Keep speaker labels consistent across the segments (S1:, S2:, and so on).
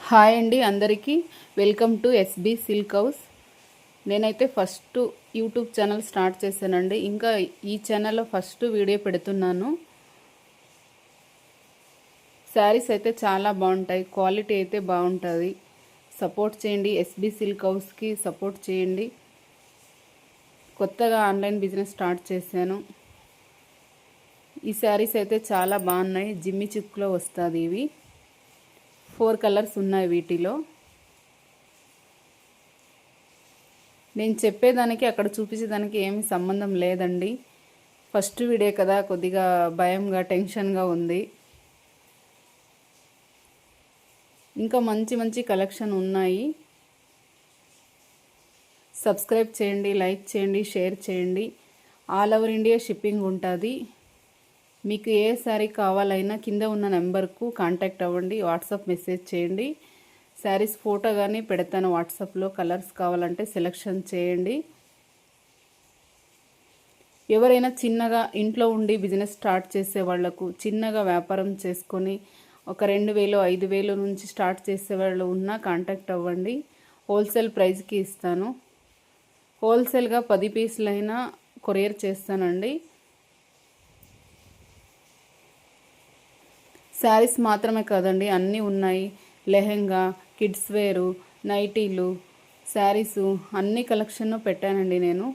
S1: Hi అండి అందరికీ welcome to SB silk house. నేనైతే ఫస్ట్ యూట్యూబ్ ఛానల్ స్టార్ట్ చేశానండి. ఇంకా ఈ ఛానల్లో ఫస్ట్ వీడియో పెడుతున్నాను. శారీస్ అయితే చాలా బాగుంటాయి, క్వాలిటీ అయితే బాగుంటుంది. సపోర్ట్ చేయండి, ఎస్బీ సిల్క్ హౌస్కి సపోర్ట్ చేయండి. కొత్తగా ఆన్లైన్ బిజినెస్ స్టార్ట్ చేశాను. ఈ శారీస్ అయితే చాలా బాగున్నాయి, జిమ్మి చిక్కులో వస్తుంది. ఇవి 4 కలర్స్ ఉన్నాయి వీటిలో. నేను చెప్పేదానికి అక్కడ చూపించేదానికి ఏమి సంబంధం లేదండి. ఫస్ట్ వీడియో కదా, కొద్దిగా భయంగా టెన్షన్గా ఉంది. ఇంకా మంచి మంచి కలెక్షన్ ఉన్నాయి. సబ్స్క్రైబ్ చేయండి, లైక్ చేయండి, షేర్ చేయండి. ఆల్ ఓవర్ ఇండియా షిప్పింగ్ ఉంటుంది. మీకు ఏ శారీ కావాలైనా కింద ఉన్న నెంబర్కు కాంటాక్ట్ అవ్వండి, వాట్సాప్ మెసేజ్ చేయండి. శారీస్ ఫోటో కానీ పెడతాను వాట్సాప్లో. కలర్స్ కావాలంటే సెలెక్షన్ చేయండి. ఎవరైనా చిన్నగా ఇంట్లో ఉండి బిజినెస్ స్టార్ట్ చేసే వాళ్లకు, చిన్నగా వ్యాపారం చేసుకొని ఒక 2000 5000 నుంచి స్టార్ట్ చేసేవాళ్ళు ఉన్నా కాంటాక్ట్ అవ్వండి. హోల్సేల్ ప్రైస్కి ఇస్తాను. హోల్సేల్గా 10 పీసులైనా కొరియర్ చేస్తానండి. శారీస్ మాత్రమే కాదండి, అన్నీ ఉన్నాయి. లెహెంగా, కిడ్స్ వేరు, నైటీలు, శారీసు అన్ని కలెక్షన్ పెట్టానండి నేను.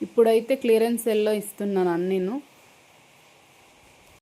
S1: ఇప్పుడైతే క్లియరెన్స్ సేల్లో ఇస్తున్నాను అన్నీను.